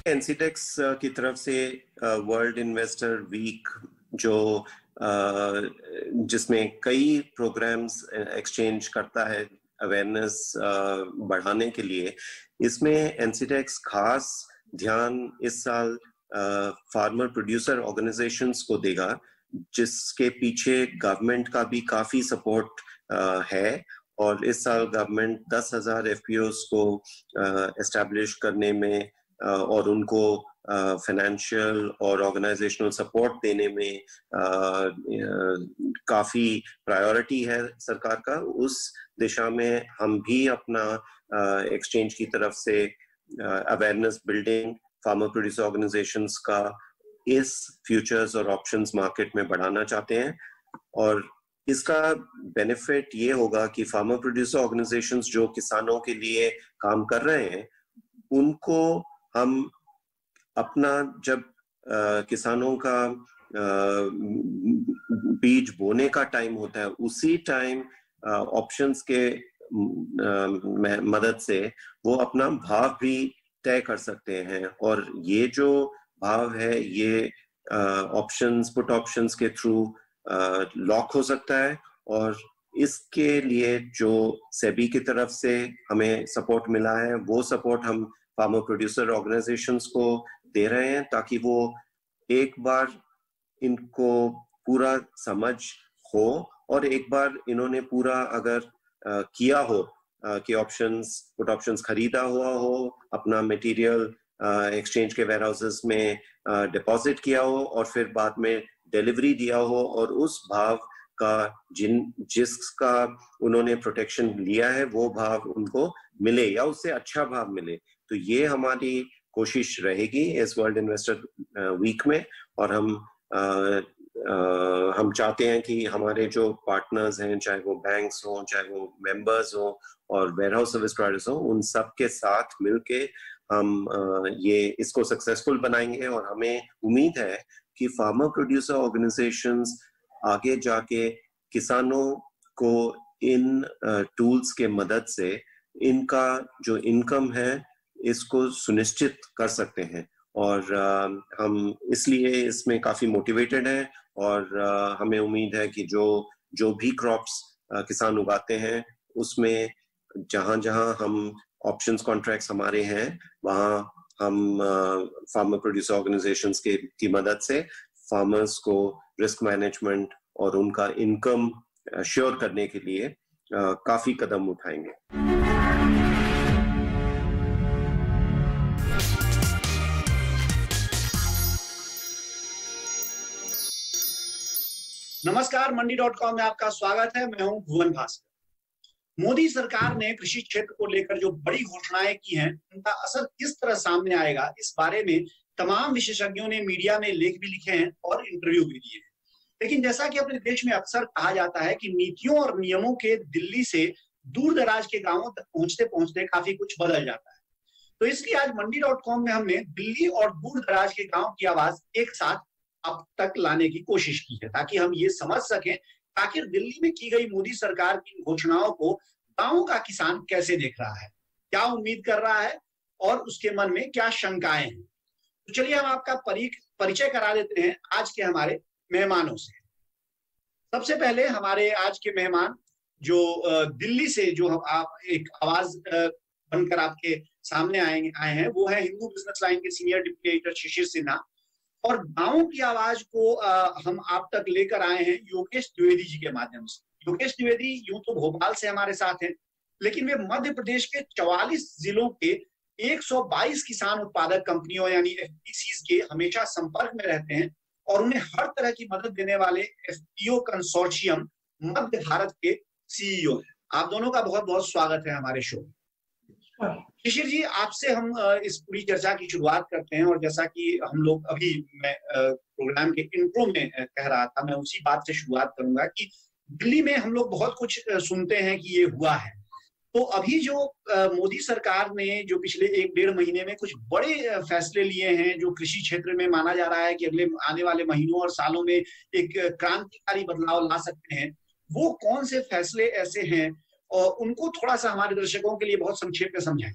एनसीटेक्स की तरफ से वर्ल्ड इन्वेस्टर वीक जो जिसमें कई प्रोग्राम्स एक्सचेंज करता है अवेयरनेस बढ़ाने के लिए, इसमें एनसीटेक्स खास ध्यान इस साल फार्मर प्रोड्यूसर ऑर्गेनाइजेशंस को देगा, जिसके पीछे गवर्नमेंट का भी काफी सपोर्ट है। और इस साल गवर्नमेंट 10,000 एफपीओस को एस्टैब्लिश करने में और उनको फाइनेंशियल और ऑर्गेनाइजेशनल सपोर्ट देने में काफी प्रायोरिटी है सरकार का। उस दिशा में हम भी अपना एक्सचेंज की तरफ से awareness building farmer producer organisations का इस फ्यूचर्स और ऑप्शंस मार्केट में बढ़ाना चाहते हैं। और इसका बेनिफिट ये होगा कि फार्मर प्रोड्यूसर ऑर्गेनाइजेशंस जो किसानों के लिए काम कर रहे हैं, उनको हम अपना जब किसानों का बीज बोने का टाइम होता है, उसी टाइम ऑप्शंस के मदद से वो अपना भाव भी तय कर सकते हैं। और ये जो भाव है ये ऑप्शंस, पुट ऑप्शंस के थ्रू लॉक हो सकता है। और इसके लिए जो सेबी की तरफ से हमें सपोर्ट मिला है, वो सपोर्ट हम फार्मर प्रोड्यूसर ऑर्गेनाइजेशंस को दे रहे हैं, ताकि वो एक बार इनको पूरा समझ हो और एक बार इन्होंने पूरा अगर किया हो कि ऑप्शंस, पुट ऑप्शंस खरीदा हुआ हो, अपना मटेरियल एक्सचेंज के वेयर हाउसेस में डिपॉजिट किया हो और फिर बाद में डिलीवरी दिया हो, और उस भाव का जिसका उन्होंने प्रोटेक्शन लिया है वो भाव उनको मिले या उससे अच्छा भाव मिले। तो ये हमारी कोशिश रहेगी इस वर्ल्ड इन्वेस्टर वीक में। और हम चाहते हैं कि हमारे जो पार्टनर्स हैं, चाहे वो बैंक्स हो, चाहे वो मेंबर्स हो और वेयरहाउस सर्विस प्रोवाइडर्स हो, उन सब के साथ मिलके हम ये इसको सक्सेसफुल बनाएंगे। और हमें उम्मीद है कि फार्मर प्रोड्यूसर ऑर्गेनाइजेशंस आगे जाके किसानों को इन टूल्स के मदद से इनका जो इनकम है इसको सुनिश्चित कर सकते हैं। और हम इसलिए इसमें काफी मोटिवेटेड हैं। और हमें उम्मीद है कि जो भी क्रॉप्स किसान उगाते हैं, उसमें जहां जहां हम ऑप्शंस कॉन्ट्रैक्ट्स हमारे हैं, वहां हम फार्मर प्रोड्यूसर ऑर्गेनाइजेशंस की मदद से फार्मर्स को रिस्क मैनेजमेंट और उनका इनकम श्योर करने के लिए काफी कदम उठाएंगे। नमस्कार, मंडी.com में आपका स्वागत है। मैं हूं भुवन भास्कर। मोदी सरकार ने कृषि क्षेत्र को लेकर जो बड़ी घोषणाएं की हैं, उनका असर किस तरह सामने आएगा, इस बारे में तमाम विशेषज्ञों ने मीडिया में लेख भी लिखे हैं और इंटरव्यू भी दिए हैं। लेकिन जैसा कि अपने देश में अक्सर कहा जाता है कि नीतियों और नियमों के दिल्ली से दूर दराज के गांवों तक पहुंचते पहुंचते काफी कुछ बदल जाता है। तो इसलिए आज मंडी.com में हमने दिल्ली और दूर दराज के गांव की आवाज एक साथ अब तक लाने की कोशिश की है, ताकि हम ये समझ सकें आखिर दिल्ली में की गई मोदी सरकार की घोषणाओं को गांव का किसान कैसे देख रहा है, क्या उम्मीद कर रहा है और उसके मन में क्या शंकाएं हैं। तो चलिए हम आपका परिचय करा देते हैं आज के हमारे मेहमानों से। सबसे पहले हमारे आज के मेहमान जो दिल्ली से जो आप एक आवाज बनकर आपके सामने आए हैं, वो है हिंदू बिजनेस लाइन के senior deputy editor Shishir Sinha. और गांव की आवाज को हम आप तक लेकर आए हैं योगेश द्विवेदी जी के माध्यम से। योगेश द्विवेदी यूं तो भोपाल से हमारे साथ हैं, लेकिन वे मध्य प्रदेश के 44 जिलों के 122 किसान उत्पादक कंपनियों यानी एफपीसीज के हमेशा संपर्क में रहते हैं और उन्हें हर तरह की मदद देने वाले एफपीओ कंसोर्शियम मध्य भारत के सीईओ हैं। आप दोनों का बहुत बहुत स्वागत है हमारे शो में। शिशिर जी, आपसे हम इस पूरी चर्चा की शुरुआत करते हैं। और जैसा कि हम लोग अभी मैं प्रोग्राम के इंट्रो में कह रहा था, मैं उसी बात से शुरुआत करूंगा कि दिल्ली में हम लोग बहुत कुछ सुनते हैं कि ये हुआ है। तो अभी जो मोदी सरकार ने जो पिछले 1-1.5 महीने में कुछ बड़े फैसले लिए हैं, जो कृषि क्षेत्र में माना जा रहा है कि अगले आने वाले महीनों और सालों में एक क्रांतिकारी बदलाव ला सकते हैं, वो कौन से फैसले ऐसे हैं और उनको थोड़ा सा हमारे दर्शकों के लिए बहुत संक्षेप में समझाएं।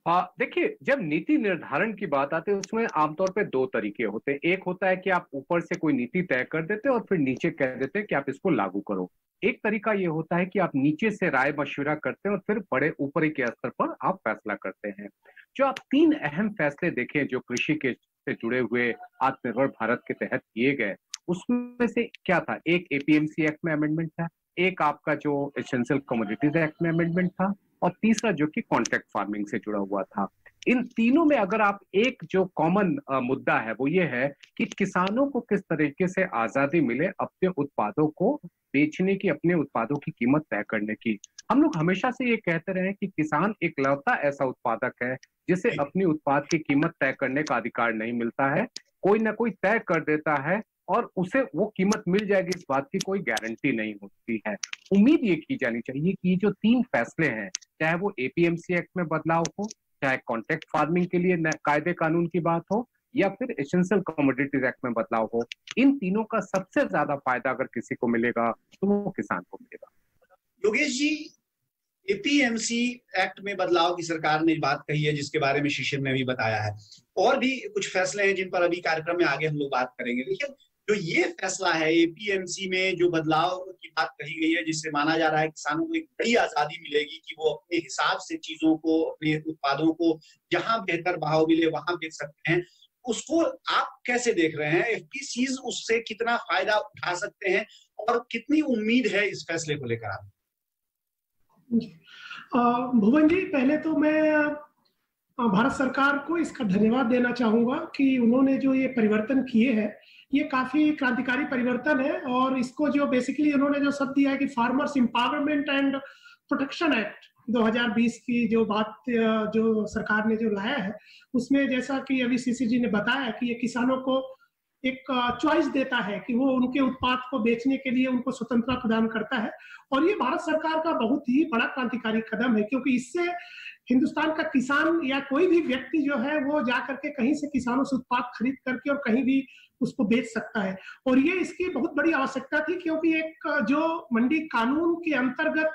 हाँ, देखिए, जब नीति निर्धारण की बात आती है उसमें आमतौर पे दो तरीके होते हैं। एक होता है कि आप ऊपर से कोई नीति तय कर देते हैं और फिर नीचे कह देते हैं कि आप इसको लागू करो। एक तरीका ये होता है कि आप नीचे से राय मशविरा करते हैं और फिर बड़े ऊपरी के स्तर पर आप फैसला करते हैं। जो आप तीन अहम फैसले देखें जो कृषि के से जुड़े हुए आत्मनिर्भर भारत के तहत किए गए, उसमें से क्या था? एक एपीएमसी एक्ट में अमेंडमेंट था, एक आपका जो एसेंशियल कमोडिटीज एक्ट में अमेंडमेंट था, और तीसरा जो कि कॉन्ट्रैक्ट फार्मिंग से जुड़ा हुआ था। इन तीनों में अगर आप एक जो कॉमन मुद्दा है वो ये है कि किसानों को किस तरीके से आजादी मिले अपने उत्पादों को बेचने की, अपने उत्पादों की कीमत तय करने की। हम लोग हमेशा से ये कहते रहे कि किसान एकलौता ऐसा उत्पादक है जिसे अपनी उत्पाद की कीमत तय करने का अधिकार नहीं मिलता है। कोई ना कोई तय कर देता है और उसे वो कीमत मिल जाएगी इस बात की कोई गारंटी नहीं होती है। उम्मीद ये की जानी चाहिए कि ये जो तीन फैसले हैं, चाहे वो एपीएमसी एक्ट में बदलाव हो, चाहे कॉन्ट्रैक्ट फार्मिंग के लिए कायदे कानून की बात हो, या फिर एसेंशियल कमोडिटीज एक्ट में बदलाव हो, इन तीनों का सबसे ज्यादा फायदा अगर किसी को मिलेगा तो वो किसान को मिलेगा। योगेश जी, एपीएमसी एक्ट में बदलाव की सरकार ने बात कही है जिसके बारे में शिशिर ने भी बताया है, और भी कुछ फैसले हैं जिन पर अभी कार्यक्रम में आगे हम लोग बात करेंगे। लेकिन जो ये फैसला है एपीएमसी में जो बदलाव की बात कही गई है, जिससे माना जा रहा है किसानों को एक बड़ी आजादी मिलेगी कि वो अपने हिसाब से चीजों को, अपने उत्पादों को जहां बेहतर भाव मिले वहां बेच सकते हैं, उसको आप कैसे देख रहे हैं? एफपीसीज उससे कितना फायदा उठा सकते हैं और कितनी उम्मीद है इस फैसले को लेकर आप? भुवन जी, पहले तो मैं भारत सरकार को इसका धन्यवाद देना चाहूंगा कि उन्होंने जो ये परिवर्तन किए हैं, ये काफी क्रांतिकारी परिवर्तन है। और इसको जो बेसिकली उन्होंने जो शब्द दिया है कि farmers empowerment and protection act 2020 की जो बात जो सरकार ने जो लाया है, उसमें जैसा कि अभी सीसी जी ने बताया कि ये किसानों को एक चॉइस देता है कि वो उनके उत्पाद को बेचने के लिए उनको स्वतंत्रता प्रदान करता है। और ये भारत सरकार का बहुत ही बड़ा क्रांतिकारी कदम है, क्योंकि इससे हिंदुस्तान का किसान या कोई भी व्यक्ति जो है वो जाकर के कहीं से किसानों से उत्पाद खरीद करके और कहीं भी उसको बेच सकता है। और ये इसकी बहुत बड़ी आवश्यकता थी, क्योंकि एक जो मंडी कानून के अंतर्गत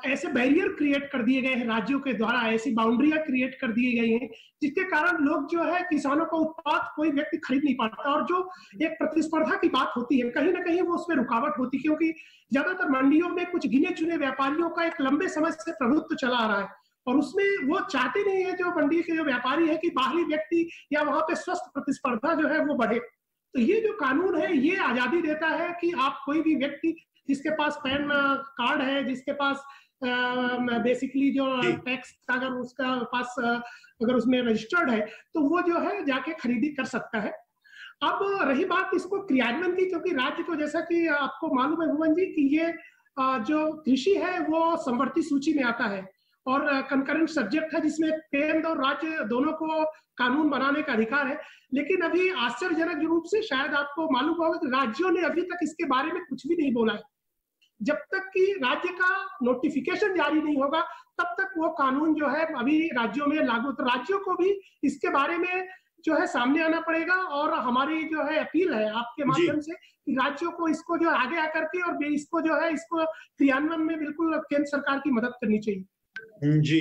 ऐसे बैरियर क्रिएट कर दिए गए हैं राज्यों के द्वारा, ऐसी बाउंड्रियां क्रिएट कर दी गई हैं जिसके कारण लोग जो है किसानों का उत्पाद कोई व्यक्ति खरीद नहीं पाता। और जो एक प्रतिस्पर्धा की बात होती है, कहीं ना कहीं वो उसमें रुकावट होती है, क्योंकि ज्यादातर मंडियों में कुछ गिने चुने व्यापारियों का एक लंबे समय से प्रभुत्व चला आ रहा है, और उसमें वो चाहते नहीं है जो मंडी के जो व्यापारी है कि बाहरी व्यक्ति या वहां पे स्वस्थ प्रतिस्पर्धा जो है वो बढ़े। तो ये जो कानून है ये आजादी देता है कि आप कोई भी व्यक्ति जिसके पास पैन कार्ड है, जिसके पास बेसिकली जो टैक्स अगर उसका पास अगर उसमें रजिस्टर्ड है, तो वो जो है जाके खरीदी कर सकता है। अब रही बात इसको क्रियान्वयन की, क्योंकि राज्य को जैसा कि आपको मालूम है भुवन जी कि ये जो कृषि है वो समवर्ती सूची में आता है और कंकरेंट सब्जेक्ट है, जिसमें केंद्र और राज्य दोनों को कानून बनाने का अधिकार है। लेकिन अभी आश्चर्यजनक रूप से शायद आपको मालूम होगा कि राज्यों ने अभी तक इसके बारे में कुछ भी नहीं बोला है। जब तक कि राज्य का नोटिफिकेशन जारी नहीं होगा तब तक वो कानून जो है अभी राज्यों में लागू, तो राज्यों को भी इसके बारे में जो है सामने आना पड़ेगा। और हमारी जो है अपील है आपके माध्यम से कि राज्यों को इसको जो आगे आकर के और इसको जो है इसको क्रियान्वयन में बिल्कुल केंद्र सरकार की मदद करनी चाहिए। जी,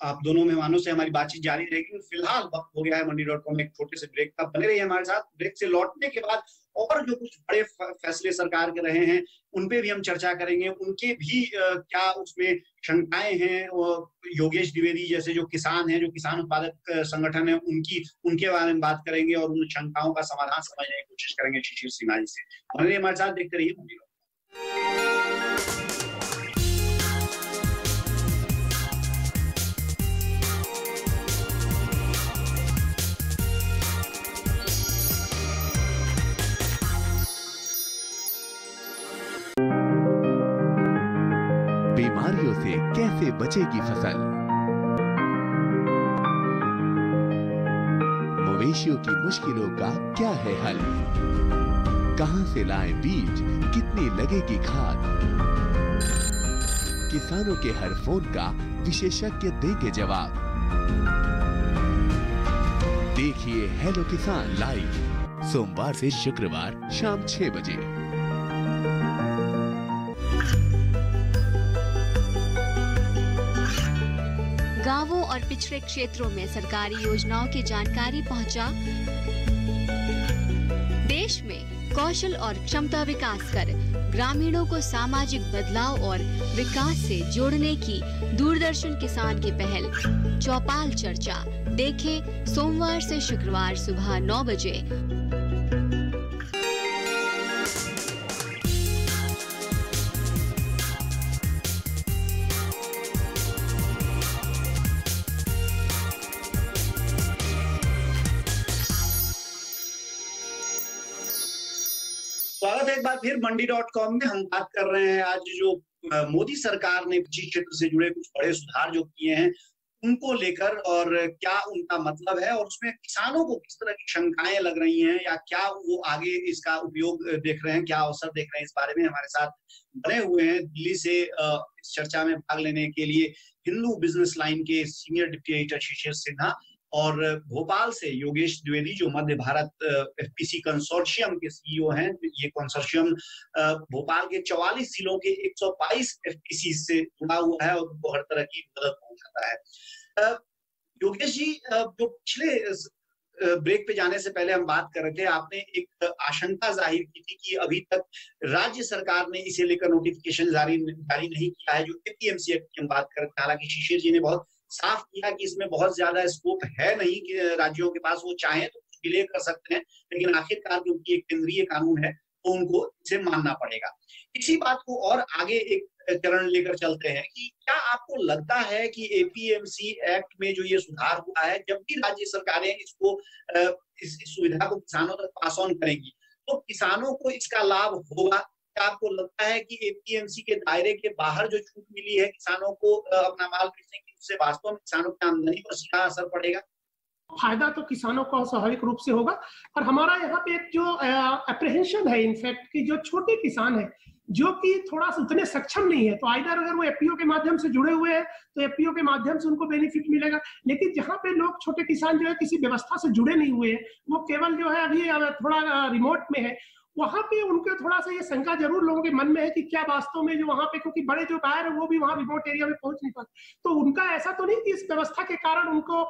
आप दोनों मेहमानों से हमारी बातचीत जारी रहेगी। फिलहाल वक्त हो गया है मंडी.com में एक छोटे से ब्रेक का। बने रहिए हमारे साथ। ब्रेक से लौटने के बाद और जो कुछ बड़े फैसले सरकार के रहे हैं उन पे भी हम चर्चा करेंगे, उनके भी क्या उसमें शंकाएं हैं। और योगेश द्विवेदी जैसे जो किसान हैं, जो किसान उत्पादक संगठन है, उनके बारे में बात करेंगे और उन शंकाओं का समाधान समझने की कोशिश करेंगे शिशिर सिन्हा जी से। बने रहिए हमारे साथ, देखते रहिए मंडी.com। बीमारियों से कैसे बचेगी फसल? मवेशियों की मुश्किलों का क्या है हल? कहां से लाएं बीज, कितनी लगेगी खाद? किसानों के हर फोन का विशेषज्ञ देंगे जवाब। देखिए हेलो किसान लाइव सोमवार से शुक्रवार शाम 6 बजे। गांवों और पिछड़े क्षेत्रों में सरकारी योजनाओं की जानकारी पहुंचा। देश में कौशल और क्षमता विकास कर ग्रामीणों को सामाजिक बदलाव और विकास से जोड़ने की दूरदर्शन किसान की पहल चौपाल चर्चा देखें सोमवार से शुक्रवार सुबह 9 बजे। स्वागत है एक बार फिर मंडी.com में। हम बात कर रहे हैं आज जो मोदी सरकार ने कृषि क्षेत्र से जुड़े कुछ बड़े सुधार जो किए हैं उनको लेकर, और क्या उनका मतलब है और उसमें किसानों को किस तरह की शंकाएं लग रही हैं या क्या वो आगे इसका उपयोग देख रहे हैं, क्या अवसर देख रहे हैं। इस बारे में हमारे साथ बने हुए हैं दिल्ली से इस चर्चा में भाग लेने के लिए हिंदू बिजनेस लाइन के senior deputy editor Shishir Sinha, और भोपाल से योगेश द्विवेदी जो मध्य भारत एफपीसी कंसोर्शियम के सीईओ हैं। ये कंसोर्शियम भोपाल के 44 जिलों के 122 एफपीसी से जुड़ा हुआ है और उनको हर तरह की मदद पहुंचाता है। योगेश जी, जो पिछले ब्रेक पे जाने से पहले हम बात कर रहे थे, आपने एक आशंका जाहिर की थी कि अभी तक राज्य सरकार ने इसे लेकर नोटिफिकेशन जारी नहीं किया है, जो एपीएमसी एक्ट की हम बात कर रहे थे। हालांकि शिशिर जी ने बहुत साफ किया कि इसमें बहुत ज्यादा स्कोप है नहीं कि राज्यों के पास, वो चाहें तो कुछ डिले कर सकते हैं, लेकिन आखिरकार क्योंकि एक केंद्रीय कानून है तो उनको इसे मानना पड़ेगा। इसी बात को और आगे एक चरण लेकर चलते हैं कि क्या आपको लगता है कि एपीएमसी एक्ट में जो ये सुधार हुआ है, जब भी राज्य सरकारें इसको इस सुविधा को किसानों तक पास ऑन करेंगी तो किसानों को इसका लाभ होगा? क्या आपको लगता है कि एपीएमसी के दायरे के बाहर जो छूट मिली है किसानों को अपना माल बेचने की, उससे वास्तव में किसानों की आमदनी पर सीधा असर पड़ेगा? फायदा तो किसानों को स्वाभाविक रूप से होगा। और हमारा यहाँ पे एक जो अप्रीहेंशन है इनफैक्ट कि जो छोटे किसान है जो कि थोड़ा सा उतने सक्षम नहीं है, तो आइदर अगर वो एफपीओ के माध्यम से जुड़े हुए हैं तो एफपीओ के माध्यम से उनको बेनिफिट मिलेगा। लेकिन जहाँ पे लोग छोटे किसान जो है किसी व्यवस्था से जुड़े नहीं हुए हैं, वो केवल जो है अभी थोड़ा रिमोट में है, वहां पे उनके थोड़ा सा ये शंका जरूर लोगों के मन में है कि क्या वास्तव में जो वहां पे, क्योंकि बड़े जो बायर है वो भी वहां रिमोट एरिया में पहुंच नहीं पाते, तो उनका ऐसा तो नहीं कि इस व्यवस्था के कारण उनको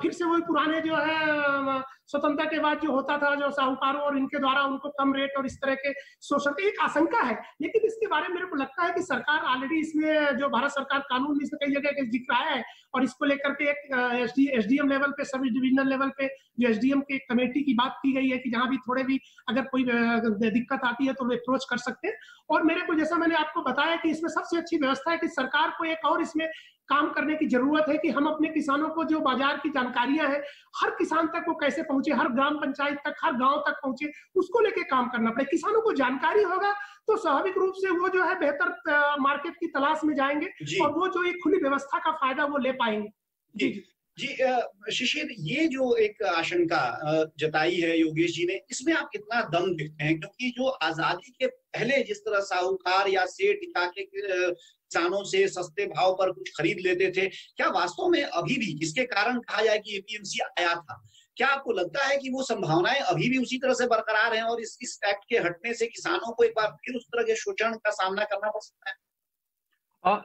फिर से वही पुराने जो है स्वतंत्रता के बाद जो होता था, जो साहूकारों और इनके द्वारा उनको कम रेट और इस तरह के शोषण की एक आशंका है। लेकिन इसके बारे में मेरे को लगता है कि सरकार ऑलरेडी इसमें जो भारत सरकार कानून में इसमें कई जगह जिक्र आया है, और इसको लेकर के एक एसडीएम लेवल पे, सब डिविजनल लेवल पे जो एसडीएम की कमेटी की बात की गई है कि जहां भी थोड़े भी अगर कोई दिक्कत आती है तो वे अप्रोच कर सकते हैं। और मेरे को जैसा मैंने आपको बताया कि इसमें सबसे अच्छी व्यवस्था है कि सरकार को एक और इसमें काम करने की जरूरत है कि हम अपने किसानों को जो बाजार की जानकारियां हैं हर किसान तक वो कैसे पहुंचे, हर ग्राम पंचायत तक, हर गांव तक पहुंचे, उसको लेके काम करना पड़े। किसानों को जानकारी होगा तो स्वाभाविक रूप से वो जो है बेहतर मार्केट की तलाश में जाएंगे और वो जो एक खुली व्यवस्था का फायदा वो ले पाएंगे। जी शिशिर, ये जो एक आशंका जताई है योगेश जी ने, इसमें आप कितना दम देखते हैं? क्योंकि जो आजादी के पहले जिस तरह साहूकार या सेठ जाके किसानों से सस्ते भाव पर कुछ खरीद लेते थे, क्या वास्तव में अभी भी, जिसके कारण कहा जाए कि एपीएमसी आया था, क्या आपको लगता है कि वो संभावनाएं अभी भी उसी तरह से बरकरार हैं और इस एक्ट के हटने से किसानों को एक बार फिर उस तरह के शोषण का सामना करना पड़ सकता है?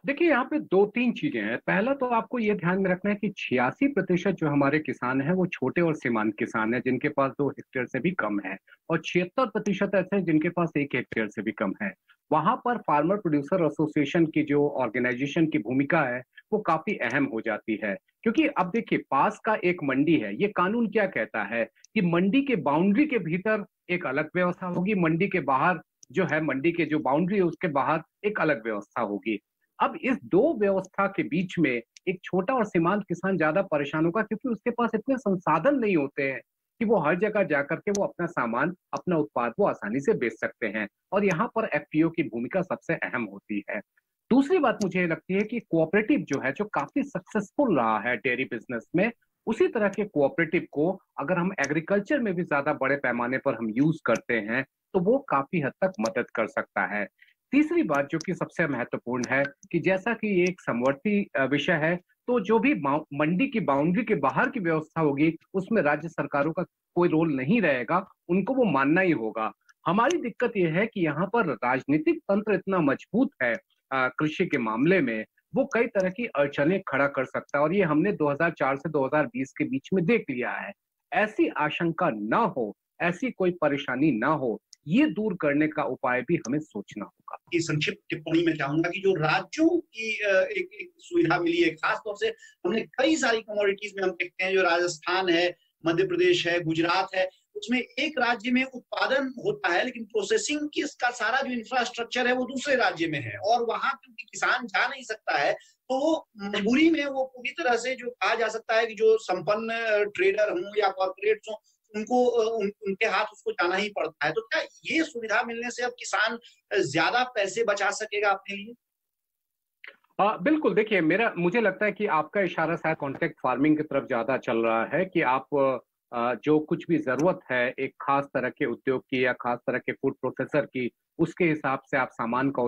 देखिए, यहाँ पे 2-3 चीजें हैं। पहला तो आपको ये ध्यान में रखना है कि 86% जो हमारे किसान हैं वो छोटे और सीमांत किसान हैं जिनके पास 2 हेक्टेयर से भी कम है, और 76% ऐसे हैं जिनके पास 1 हेक्टेयर से भी कम है। वहां पर फार्मर प्रोड्यूसर एसोसिएशन की जो ऑर्गेनाइजेशन की भूमिका है वो काफी अहम हो जाती है, क्योंकि अब देखिए पास का एक मंडी है। ये कानून क्या कहता है कि मंडी के बाउंड्री के भीतर एक अलग व्यवस्था होगी, मंडी के बाहर जो है, मंडी के जो बाउंड्री है उसके बाहर एक अलग व्यवस्था होगी। अब इस 2 व्यवस्था के बीच में एक छोटा और सीमांत किसान ज्यादा परेशान होगा, क्योंकि उसके पास इतने संसाधन नहीं होते हैं कि वो हर जगह जाकर के वो अपना सामान, अपना उत्पाद वो आसानी से बेच सकते हैं, और यहाँ पर एफपीओ की भूमिका सबसे अहम होती है। दूसरी बात मुझे लगती है कि कोऑपरेटिव जो है, जो काफी सक्सेसफुल रहा है डेयरी बिजनेस में, उसी तरह के कोऑपरेटिव को अगर हम एग्रीकल्चर में भी ज्यादा बड़े पैमाने पर हम यूज करते हैं तो वो काफी हद तक मदद कर सकता है। तीसरी बात जो कि सबसे महत्वपूर्ण है कि जैसा कि ये एक समवर्ती विषय है, तो जो भी मंडी की बाउंड्री के बाहर की व्यवस्था होगी उसमें राज्य सरकारों का कोई रोल नहीं रहेगा, उनको वो मानना ही होगा। हमारी दिक्कत ये है कि यहाँ पर राजनीतिक तंत्र इतना मजबूत है कृषि के मामले में, वो कई तरह की अड़चनें खड़ा कर सकता है, और ये हमने 2004 से 2020 के बीच में देख लिया है। ऐसी आशंका ना हो, ऐसी कोई परेशानी ना हो, ये दूर करने का उपाय भी हमें सोचना होगा। की संक्षिप्त टिप्पणी में चाहूंगा कि जो राज्यों की एक सुविधा मिली है, खासतौर से हमने कई सारी कमोडिटीज में हम देखते हैं, जो राजस्थान है, मध्य प्रदेश है, गुजरात है, उसमें एक राज्य में उत्पादन होता है लेकिन प्रोसेसिंग की इसका सारा जो इंफ्रास्ट्रक्चर है वो दूसरे राज्य में है, और वहां क्योंकि किसान जा नहीं सकता है तो वो मजबूरी में वो पूरी तरह से जो कहा जा सकता है कि जो संपन्न ट्रेडर हों या कॉर्पोरेट्स हों, उनको उनके हाथ उसको जाना ही पड़ता है। तो क्या ये सुविधा मिलने से अब किसान ज्यादा पैसे बचा सकेगा अपने लिए? बिल्कुल, देखिए मुझे लगता है कि आपका इशारा शायद कॉन्ट्रैक्ट फार्मिंग की तरफ ज्यादा चल रहा है कि आप जो कुछ भी जरूरत है एक खास तरह के उद्योग की या खास तरह के फूड प्रोसेसर की, उसके हिसाब से आप सामान का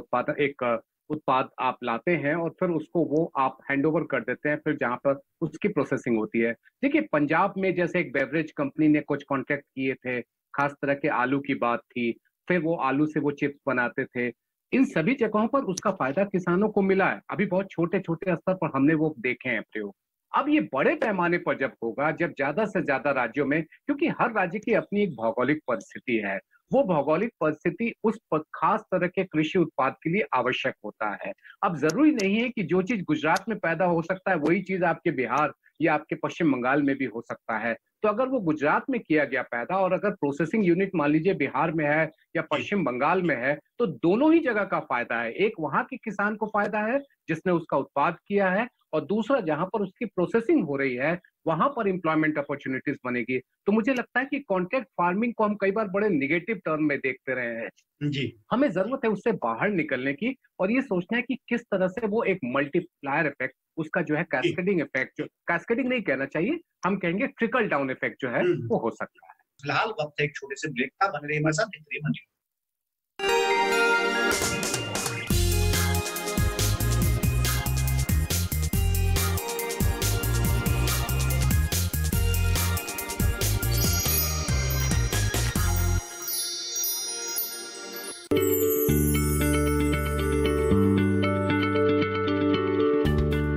उत्पाद आप लाते हैं और फिर उसको वो आप हैंडओवर कर देते हैं, फिर जहां पर उसकी प्रोसेसिंग होती है। देखिए, पंजाब में जैसे एक बेवरेज कंपनी ने कुछ कॉन्ट्रैक्ट किए थे, खास तरह के आलू की बात थी, फिर वो आलू से वो चिप्स बनाते थे। इन सभी जगहों पर उसका फायदा किसानों को मिला है। अभी बहुत छोटे छोटे स्तर पर हमने वो देखे हैं प्रयोग। अब ये बड़े पैमाने पर जब होगा, जब ज्यादा से ज्यादा राज्यों में, क्योंकि हर राज्य की अपनी एक भौगोलिक परिस्थिति है, वो भौगोलिक परिस्थिति उस खास तरह के कृषि उत्पाद के लिए आवश्यक होता है। अब जरूरी नहीं है कि जो चीज गुजरात में पैदा हो सकता है वही चीज आपके बिहार या आपके पश्चिम बंगाल में भी हो सकता है। तो अगर वो गुजरात में किया गया पैदा और अगर प्रोसेसिंग यूनिट मान लीजिए बिहार में है या पश्चिम बंगाल में है, तो दोनों ही जगह का फायदा है। एक वहां के किसान को फायदा है जिसने उसका उत्पाद किया है, और दूसरा जहां पर उसकी प्रोसेसिंग हो रही है वहां पर एम्प्लॉयमेंट अपॉर्चुनिटीज बनेगी। तो मुझे लगता है कि कॉन्ट्रैक्ट फार्मिंग को हम कई बार बड़े निगेटिव टर्म में देखते रहे हैं जी। हमें जरूरत है उससे बाहर निकलने की, और ये सोचना है कि किस तरह से वो एक मल्टीप्लायर इफेक्ट, उसका जो है कैस्केडिंग इफेक्ट, जो कैस्केडिंग नहीं कहना चाहिए, हम कहेंगे ट्रिकल डाउन इफेक्ट जो है वो हो सकता है। फिलहाल वक्त एक छोटे से ब्रेक का, बन रही हमारे साथ देखते रहिए।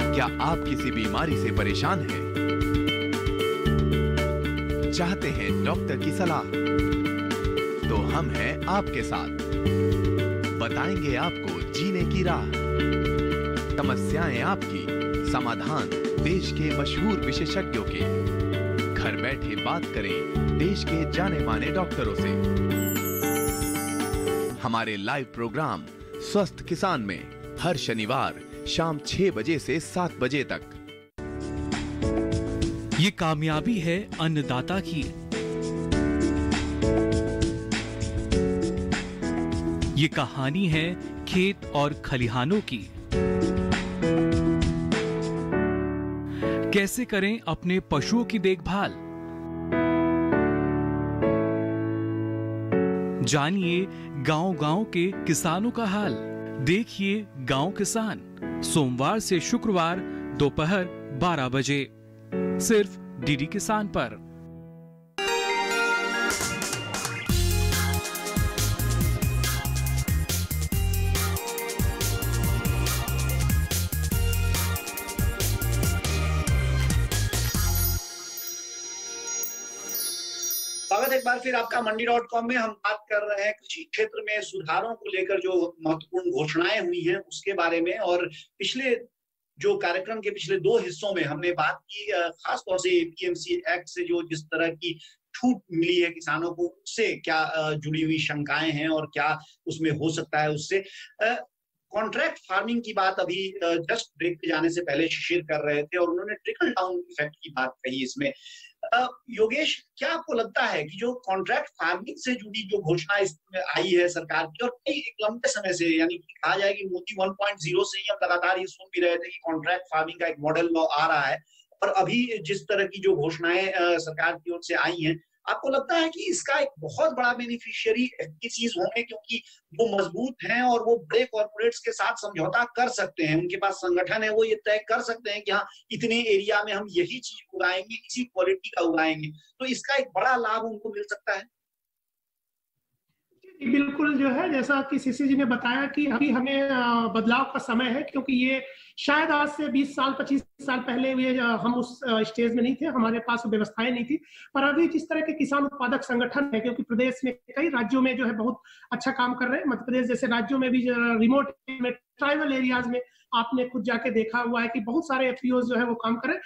क्या आप किसी बीमारी से परेशान हैं? चाहते हैं डॉक्टर की सलाह? तो हम हैं आपके साथ, बताएंगे आपको जीने की राह। समस्याएं आपकी, समाधान देश के मशहूर विशेषज्ञों के। घर बैठे बात करें देश के जाने माने डॉक्टरों से। हमारे लाइव प्रोग्राम स्वस्थ किसान में हर शनिवार शाम 6 बजे से 7 बजे तक। ये कामयाबी है अन्नदाता की। ये कहानी है खेत और खलिहानों की। कैसे करें अपने पशुओं की देखभाल, जानिए गांव-गांव के किसानों का हाल। देखिए गांव किसान, सोमवार से शुक्रवार दोपहर 12 बजे, सिर्फ डीडी किसान पर। स्वागत एक बार फिर आपका मंडी.com में। हम बात कर रहे हैं कृषि क्षेत्र में सुधारों को लेकर जो महत्वपूर्ण घोषणाएं हुई हैं उसके बारे में, और पिछले जो कार्यक्रम के पिछले 2 हिस्सों में हमने बात की खासतौर से एपीएमसी एक्ट से जो जिस तरह की छूट मिली है किसानों को, उससे क्या जुड़ी हुई शंकाएं हैं और क्या उसमें हो सकता है उससे। कॉन्ट्रैक्ट फार्मिंग की बात अभी जस्ट ब्रेक पे जाने से पहले शिशिर कर रहे थे और उन्होंने ट्रिकल डाउन इफेक्ट की बात कही इसमें। योगेश, क्या आपको लगता है कि जो कॉन्ट्रैक्ट फार्मिंग से जुड़ी जो घोषणा इसमें आई है सरकार की, और कई एक लंबे समय से, यानी कि कहा जाए कि मोदी 1.0 से ही हम लगातार ये सुन भी रहे थे कि कॉन्ट्रैक्ट फार्मिंग का एक मॉडल लॉ आ रहा है, और अभी जिस तरह की जो घोषणाएं सरकार की ओर से आई हैं, आपको लगता है कि इसका एक बहुत बड़ा बेनिफिशियरी चीज होंगे क्योंकि वो मजबूत हैं और वो बड़े कॉर्पोरेट्स के साथ समझौता कर सकते हैं, उनके पास संगठन है, वो ये तय कर सकते हैं कि हाँ इतने एरिया में हम यही चीज उगाएंगे, इसी क्वालिटी का उगाएंगे, तो इसका एक बड़ा लाभ उनको मिल सकता है? बिल्कुल जो है, जैसा कि सीसी जी ने बताया कि अभी हमें बदलाव का समय है, क्योंकि ये शायद आज से 20 साल 25 साल पहले हम उस स्टेज में नहीं थे, हमारे पास व्यवस्थाएं नहीं थी। पर अभी जिस तरह के किसान उत्पादक संगठन है, क्योंकि प्रदेश में कई राज्यों में जो है बहुत अच्छा काम कर रहे हैं, मध्य प्रदेश जैसे राज्यों में भी रिमोट में ट्राइबल एरियाज में आपने खुद जाके देखा हुआ है कि बहुत सारे एफपीओ जो है वो काम कर रहे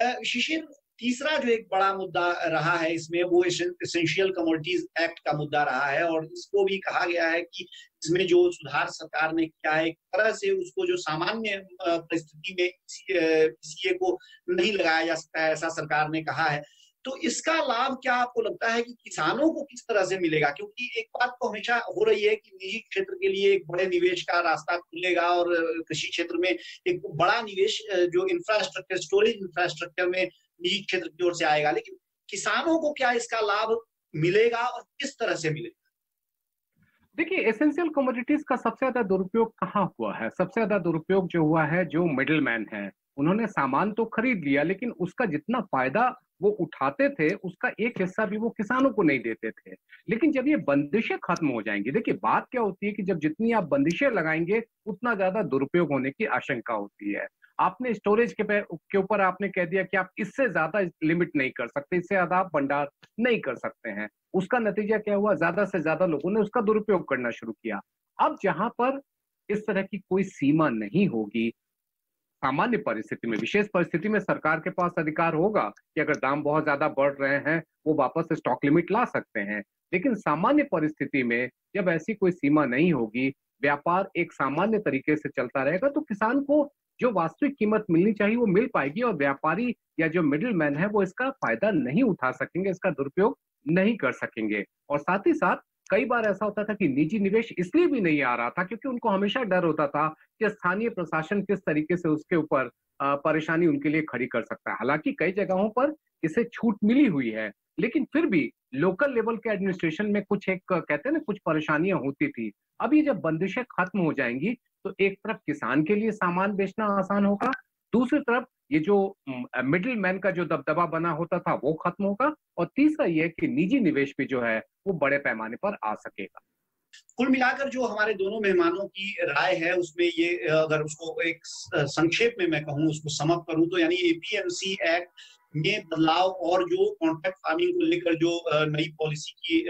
हैं। शिशिर, तीसरा जो एक बड़ा मुद्दा रहा है इसमें, वो एसेंशियल कमोडिटीज एक्ट का मुद्दा रहा है, और इसको भी कहा गया है कि इसमें जो सुधार सरकार ने किया है, एक तरह से उसको जो सामान्य परिस्थिति में किसी को नहीं लगाया जा सकता है, ऐसा सरकार ने कहा है। तो इसका लाभ क्या आपको लगता है कि किसानों को किस तरह से मिलेगा? क्योंकि एक बात तो हमेशा हो रही है कि निजी क्षेत्र के लिए एक बड़े निवेश का रास्ता खुलेगा, और कृषि क्षेत्र में एक बड़ा निवेश जो इंफ्रास्ट्रक्चर, स्टोरेज इंफ्रास्ट्रक्चर में निजी क्षेत्र की ओर से आएगा, लेकिन किसानों को क्या इसका लाभ मिलेगा और किस तरह से मिलेगा? देखिए, एसेंशियल कमोडिटीज का सबसे ज्यादा दुरुपयोग कहाँ हुआ है? सबसे ज्यादा दुरुपयोग जो हुआ है, जो मिडिल मैन है, उन्होंने सामान तो खरीद लिया, लेकिन उसका जितना फायदा वो उठाते थे, उसका एक हिस्सा भी वो किसानों को नहीं देते थे। लेकिन जब ये बंदिशें खत्म हो जाएंगी, देखिए बात क्या होती है कि जब जितनी आप बंदिशें लगाएंगे, उतना ज्यादा दुरुपयोग होने की आशंका होती है। आपने स्टोरेज के ऊपर आपने कह दिया कि आप इससे ज्यादा लिमिट नहीं कर सकते, इससे ज्यादा आप भंडार नहीं कर सकते हैं। उसका नतीजा क्या हुआ? ज्यादा से ज्यादा लोगों ने उसका दुरुपयोग करना शुरू किया। अब जहां पर इस तरह की कोई सीमा नहीं होगी, सामान्य परिस्थिति में, विशेष परिस्थिति में सरकार के पास अधिकार होगा कि अगर दाम बहुत ज्यादा बढ़ रहे हैं, वो वापस स्टॉक लिमिट ला सकते हैं। लेकिन सामान्य परिस्थिति में जब ऐसी कोई सीमा नहीं होगी, व्यापार एक सामान्य तरीके से चलता रहेगा, तो किसान को जो वास्तविक कीमत मिलनी चाहिए वो मिल पाएगी, और व्यापारी या जो मिडिल मैन है वो इसका फायदा नहीं उठा सकेंगे, इसका दुरुपयोग नहीं कर सकेंगे। और साथ ही साथ कई बार ऐसा होता था कि निजी निवेश इसलिए भी नहीं आ रहा था क्योंकि उनको हमेशा डर होता था कि स्थानीय प्रशासन किस तरीके से उसके ऊपर परेशानी उनके लिए खड़ी कर सकता है। हालांकि कई जगहों पर इसे छूट मिली हुई है, लेकिन फिर भी लोकल लेवल के एडमिनिस्ट्रेशन में कुछ एक कहते हैं ना, कुछ परेशानियां होती थी। अभी जब बंदिशें खत्म हो जाएंगी तो एक तरफ किसान के लिए सामान बेचना आसान होगा, दूसरी तरफ ये जो मिडिल मैन का जो दबदबा बना होता था वो खत्म होगा, और तीसरा ये कि निजी निवेश भी जो है वो बड़े पैमाने पर आ सकेगा। कुल मिलाकर जो हमारे दोनों मेहमानों की राय है, उसमें ये अगर उसको एक संक्षेप में मैं कहूँ, उसको समअप करूँ, तो यानी एपीएमसी एक्ट में बदलाव और जो कॉन्ट्रैक्ट फार्मिंग को लेकर जो नई पॉलिसी की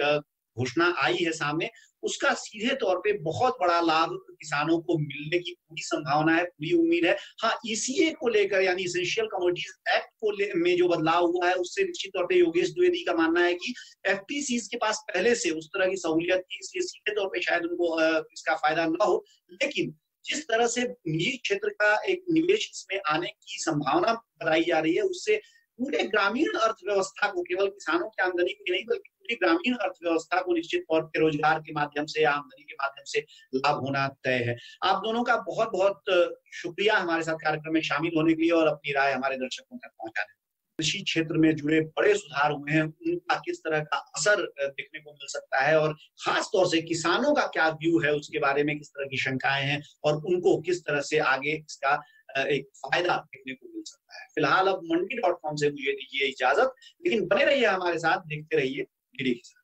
घोषणा आई है सामने, उसका सीधे तौर पे बहुत बड़ा लाभ किसानों को मिलने की पूरी संभावना है, पूरी उम्मीद है। हाँ, ईसीए को लेकर यानी एसेंशियल कमोडिटीज एक्ट में जो बदलाव हुआ है, उससे निश्चित तौर पे योगेश द्विवेदी का मानना है कि एफपीसीज के पास पहले से उस तरह की सहूलियत थी, इसलिए सीधे तौर पे शायद उनको इसका फायदा न हो। लेकिन जिस तरह से निजी क्षेत्र का एक निवेश इसमें आने की संभावना बताई जा रही है, उससे पूरे ग्रामीण अर्थव्यवस्था को, केवल किसानों की आमदनी को नहीं बल्कि पूरी ग्रामीण अर्थव्यवस्था को निश्चित तौर पर रोजगार के माध्यम से, आमदनी के माध्यम से लाभ होना तय है। आप दोनों का बहुत बहुत शुक्रिया हमारे साथ कार्यक्रम में शामिल होने के लिए और अपनी राय हमारे दर्शकों तक पहुंचाने। कृषि क्षेत्र में जुड़े बड़े सुधार हुए हैं, उनका किस तरह का असर देखने को मिल सकता है, और खास तौर से किसानों का क्या व्यू है उसके बारे में किस तरह की शंकाएं हैं, और उनको किस तरह से आगे इसका एक फायदा देखने को मिल सकता है। फिलहाल अब मंडी.com से मुझे दीजिए इजाजत, लेकिन बने रहिए हमारे साथ, देखते रहिए डीडी किसान।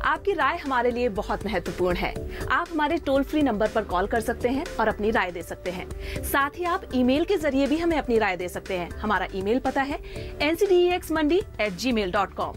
आपकी राय हमारे लिए बहुत महत्वपूर्ण है। आप हमारे टोल फ्री नंबर पर कॉल कर सकते हैं और अपनी राय दे सकते हैं। साथ ही आप ईमेल के जरिए भी हमें अपनी राय दे सकते हैं। हमारा ईमेल पता है ncdexmandi@gmail.com।